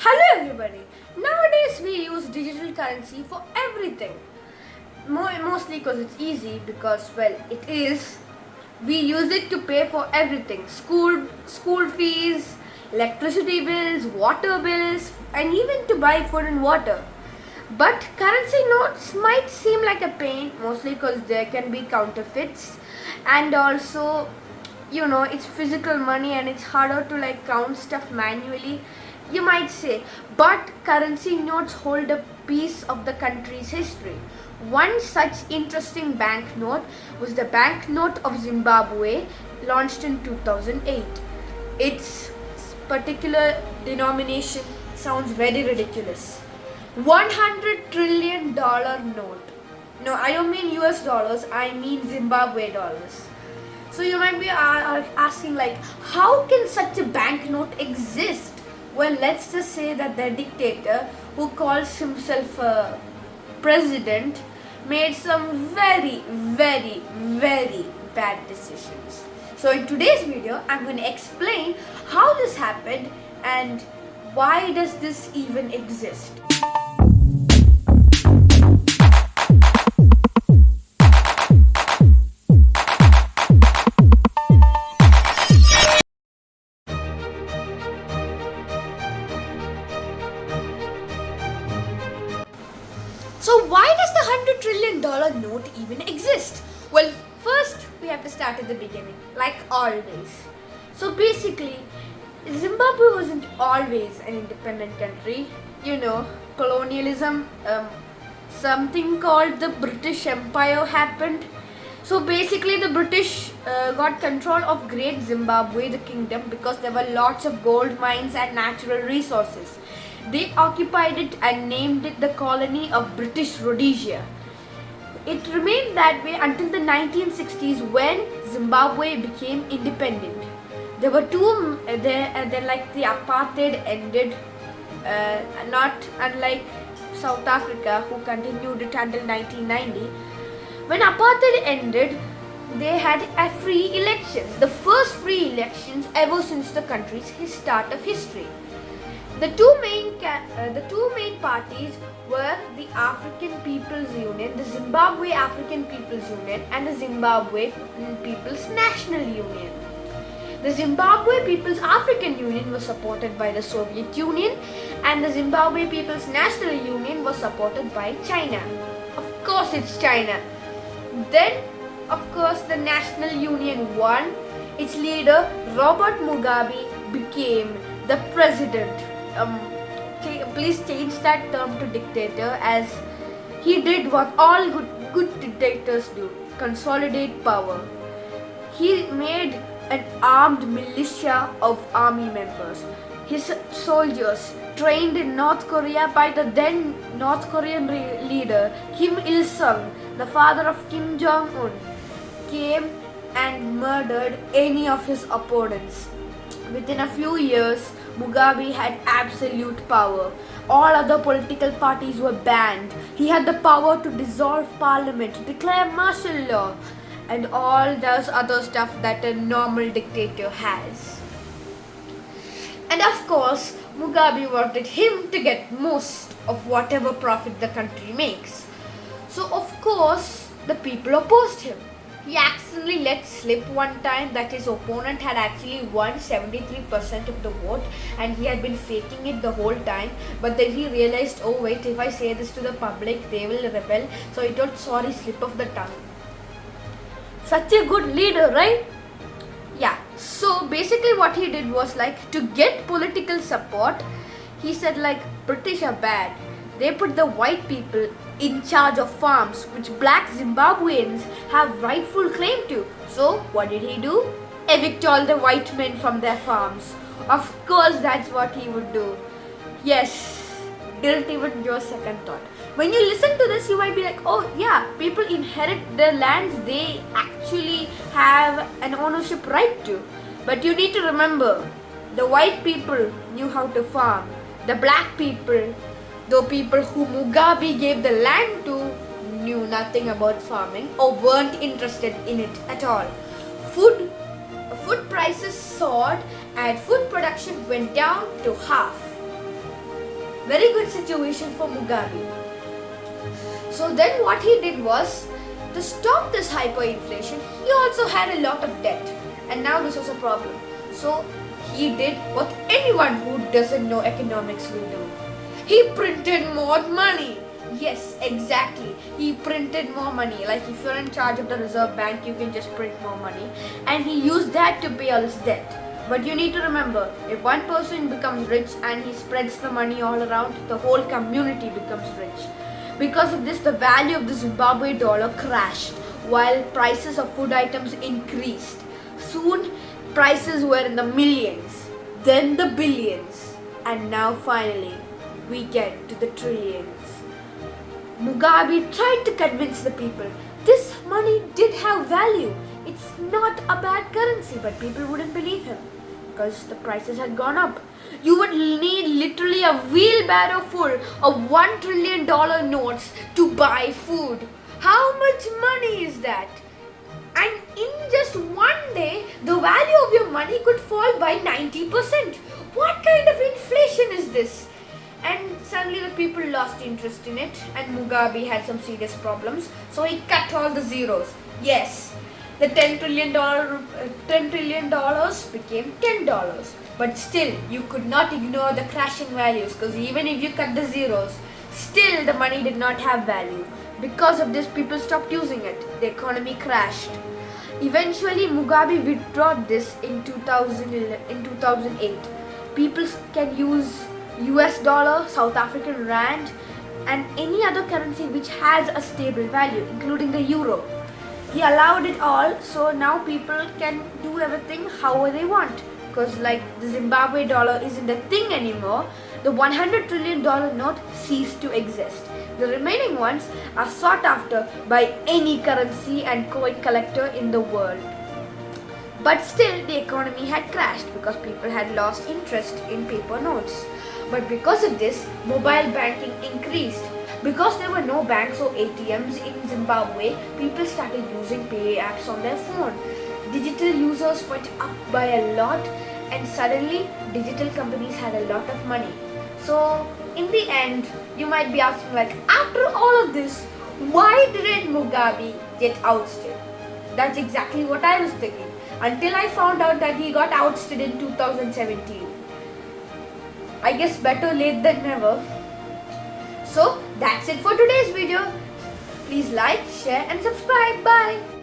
Hello everybody. Nowadays we use digital currency for everything. Mostly because it's easy because it is. We use it to pay for everything. School fees, electricity bills, water bills and even to buy food and water. But currency notes might seem like a pain mostly because there can be counterfeits and also it's physical money and it's harder to count stuff manually, you might say. But currency notes hold a piece of the country's history. One such interesting banknote was the banknote of Zimbabwe, launched in 2008. Its particular denomination sounds very ridiculous. $100 trillion note. No, I don't mean US dollars, I mean Zimbabwe dollars. So you might be asking how can such a banknote exist? Well, let's just say that the dictator who calls himself a president made some very, very, very bad decisions. So in today's video, I'm going to explain how this happened and why does this even exist. So why does the $100 trillion note even exist? Well, first we have to start at the beginning, like always. So basically, Zimbabwe wasn't always an independent country. Colonialism, something called the British Empire happened. So basically the British got control of Great Zimbabwe, the kingdom, because there were lots of gold mines and natural resources. They occupied it and named it the colony of British Rhodesia. It remained that way until the 1960s when Zimbabwe became independent. There were two, then the apartheid ended, not unlike South Africa who continued it until 1990. When apartheid ended, they had a free elections, the first free elections ever since the country's start of history. The two main parties were the African People's Union, the Zimbabwe African People's Union, and the Zimbabwe People's National Union. The Zimbabwe People's African Union was supported by the Soviet Union, and the Zimbabwe People's National Union was supported by China. Of course, it's China. Then, of course, the National Union won. Its leader, Robert Mugabe, became the president. Please change that term to dictator, as he did what all good dictators do: consolidate power. He made an armed militia of army members. His soldiers, trained in North Korea by the then North Korean leader Kim Il-sung, the father of Kim Jong-un, came and murdered any of his opponents. Within a few years, Mugabe had absolute power. All other political parties were banned. He had the power to dissolve parliament, to declare martial law, and all those other stuff that a normal dictator has. And of course, Mugabe wanted him to get most of whatever profit the country makes. So of course, the people opposed him. He accidentally let slip one time that his opponent had actually won 73% of the vote and he had been faking it the whole time. But then he realized, oh wait, if I say this to the public, they will rebel. So he told, sorry, slip of the tongue. Such a good leader, right? Yeah, so basically what he did was to get political support, he said British are bad. They put the white people in charge of farms which black Zimbabweans have rightful claim to. So what did he do? Evict all the white men from their farms. Of course that's what he would do. Yes, didn't even give a second thought. When you listen to this, you might be like, oh yeah, people inherit their lands they actually have an ownership right to. But you need to remember, the white people knew how to farm. The black people, the people who Mugabe gave the land to, knew nothing about farming or weren't interested in it at all. Food prices soared and food production went down to half. Very good situation for Mugabe. So then what he did was, to stop this hyperinflation, he also had a lot of debt. And now this was a problem. So he did what anyone who doesn't know economics will do. He printed more money. Yes, exactly. He printed more money. Like if you're in charge of the Reserve Bank, you can just print more money. And he used that to pay all his debt. But you need to remember, if one person becomes rich and he spreads the money all around, the whole community becomes rich. Because of this, the value of the Zimbabwe dollar crashed, while prices of food items increased. Soon, prices were in the millions, then the billions, and now finally, we get to the trillions. Mugabe tried to convince the people this money did have value. It's not a bad currency, but people wouldn't believe him because the prices had gone up. You would need literally a wheelbarrow full of $1 trillion notes to buy food. How much money is that? And in just one day, the value of your money could fall by 90%. What kind of inflation is this? And suddenly the people lost interest in it, and Mugabe had some serious problems, so he cut all the zeros. Yes, the $10 trillion became $10. But still, you could not ignore the crashing values, because even if you cut the zeros, still the money did not have value. Because of this, people stopped using it. The economy crashed. Eventually, Mugabe withdrew this in 2008. People can use US dollar, South African rand, and any other currency which has a stable value, including the euro. He allowed it all, so now people can do everything how they want. Because like the Zimbabwe dollar isn't a thing anymore, the $100 trillion note ceased to exist. The remaining ones are sought after by any currency and coin collector in the world. But still, the economy had crashed because people had lost interest in paper notes. But because of this, mobile banking increased. Because there were no banks or ATMs in Zimbabwe, people started using pay apps on their phone. Digital users went up by a lot, and suddenly digital companies had a lot of money. So in the end, you might be asking like, after all of this, why didn't Mugabe get ousted? That's exactly what I was thinking, until I found out that he got ousted in 2017. I guess better late than never. So that's it for today's video. Please like, share and subscribe. Bye.